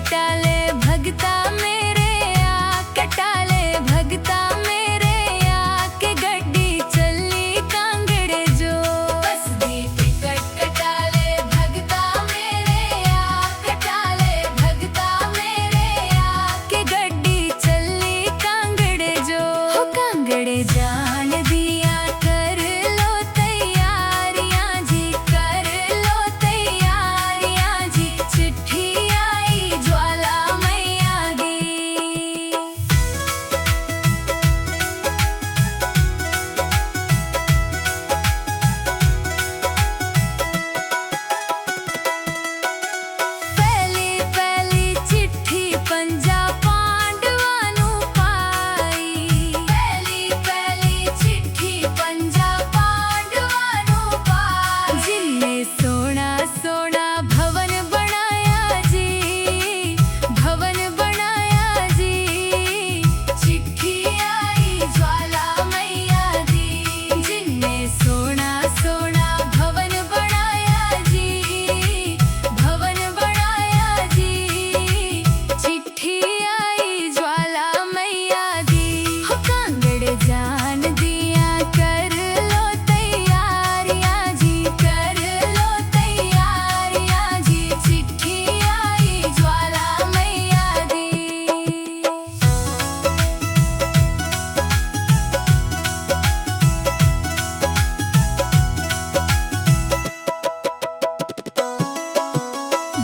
कटाले भगता मेरे आ कटाले भगता मेरे आ के गड्डी चली कांगड़े जो बस दी टिकट कटाले भगता मेरे आ कटाले भगता मेरे आ के गड्डी चली कांगड़े जो हो कांगड़े जान दिया कर लो तैयारियां जी कर लो तैयारियां जी चिट्ठी आई ज्वाला मैया दी। पहली पहली चिट्ठी पंजा पांडवां नू पाई पहली पहली चिट्ठी पंजा पांडवां नू पाई जिन्ने सोना सोना भवन बनाया जी भवन बनाया जी चिट्ठी आई ज्वाला मैया दी जिन्ने सोना सोना भवन बनाया जी भवन बनाया जी चिट्ठी आई ज्वाला मैया दी हो कांगड़े जान दिया कर लो तैयारियां जी कर लो तैयारियां जी चिट्ठी आई ज्वाला मैया दी।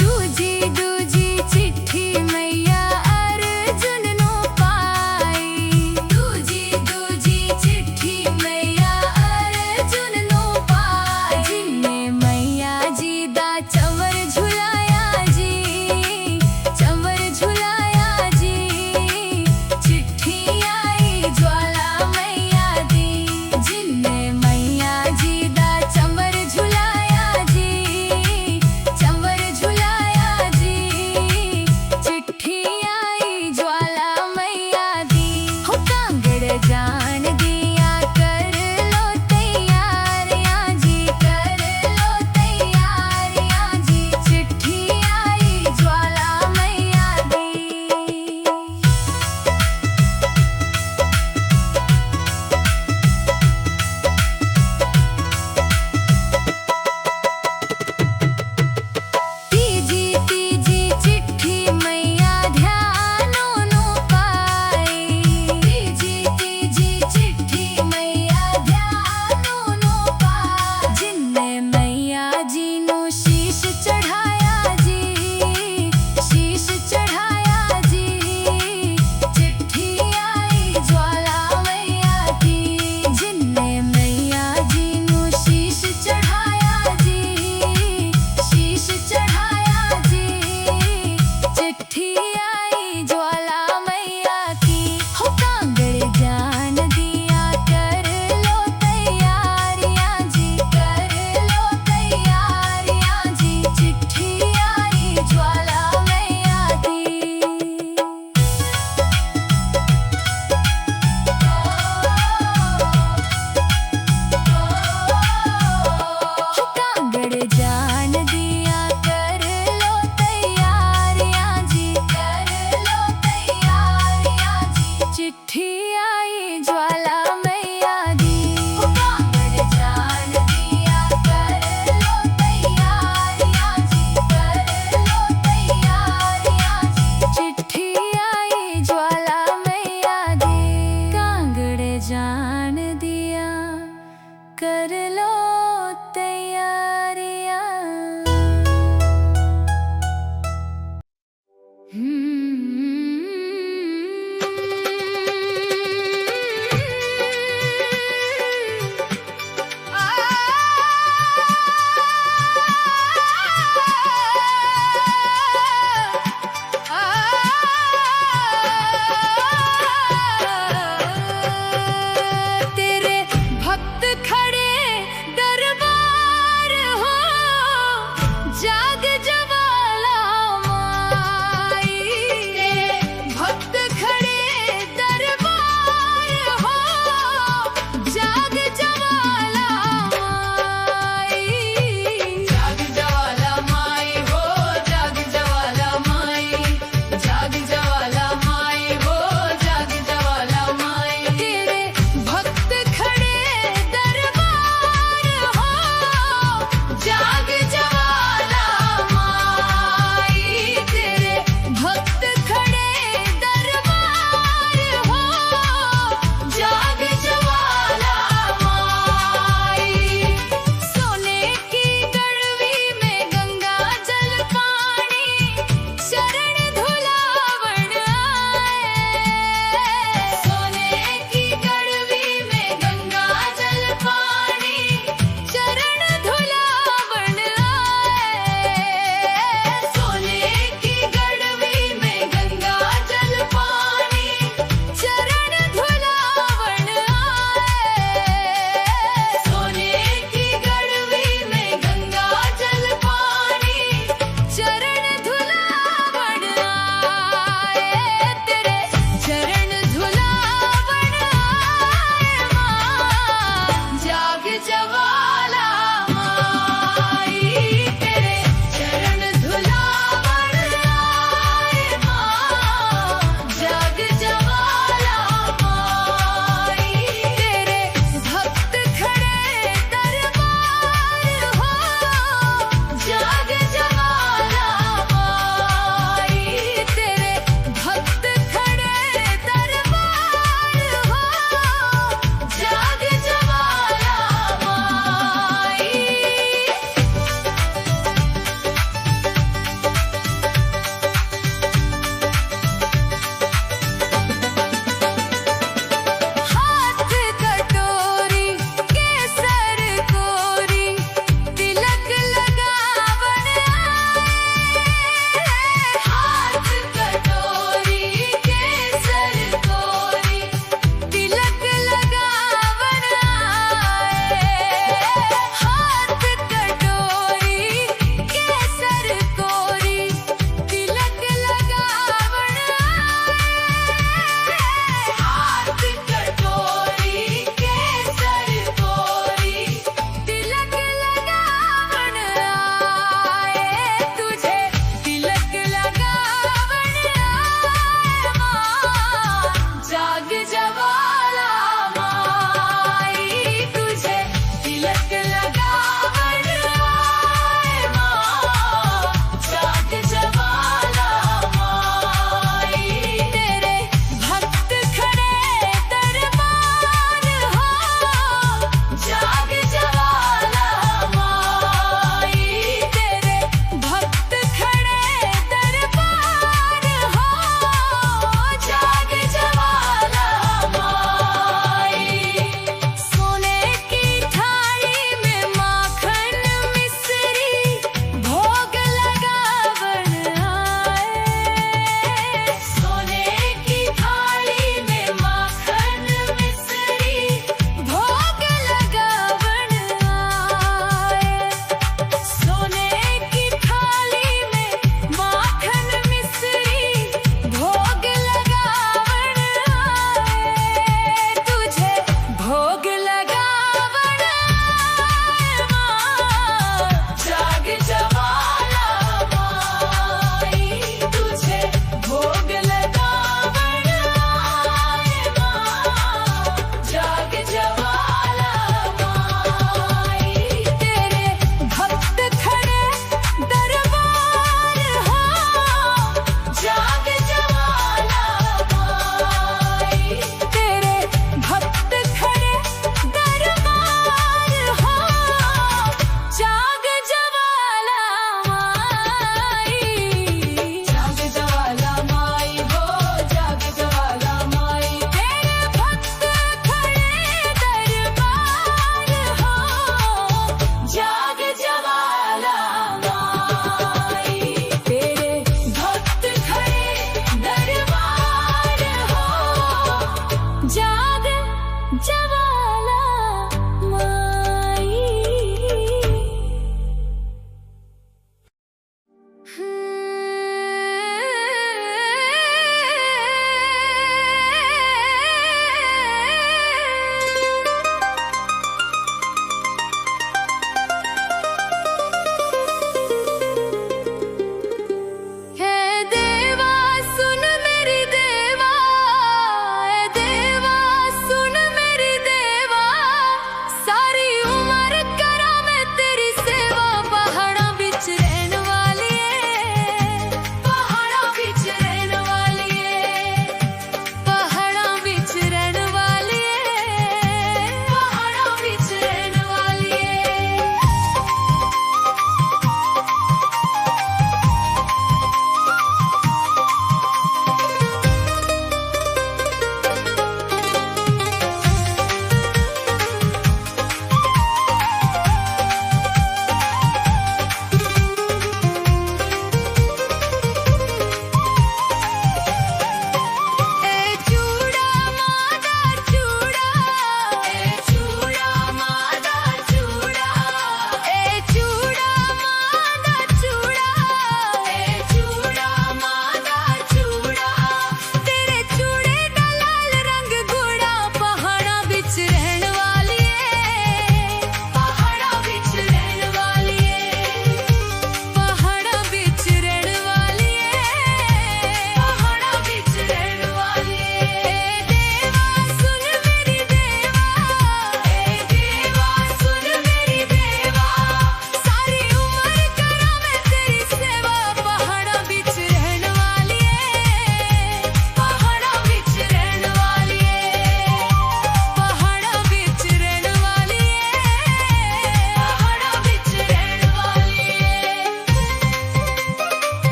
दूजी दूजी चिट्ठी मैया अर्जुन नू पाई दूजी दूजी चिट्ठी मैया अर्जुन नू पाई जिन्ने मैया जी दा चंवर झुलाया जी चंवर झुलाया जी चिट्ठी आई ज्वाला मैया दी जिन्ने मैया जी दा चंवर झुलाया जी चंवर झुलाया जी चिट्ठी आई ज्वाला मैया दी हो कांगड़ जान दिया कर लो तैयारियां जी कर लो तैयारियां जी चिट्ठी आई ज्वाला मैया दी। तीजी तीजी चिट्ठी मैया ध्यानो नू पाई तीजी तीजी चिट्ठी मैया ध्यानो नू पाई जिन्ने मैया जी नू शीश चढ़ाया जी शीश चढ़ाया जी चिट्ठी आई ज्वाला मैया दी जिन्ने मैया जी नू शीश चढ़ाया जी शीश चढ़ाया जी चिट्ठी आई ज्वाला मैया की हो कांगड़ जान दिया कर लो तैयारियां जी कर लो तैयारियां जी चिट्ठी आई ज्वाला मैया दी। हो कांगड़ जान दिया कर लो तैयारियां जी कर लो तैयारियां जी चिट्ठी आई ज्वाला मैया दी हो कांगड़ जान दिया कर लो तैयारियां जी कर लो तैयारियां जी चिट्ठी आई ज्वाला मैया दी कांगड़ जान दिया कर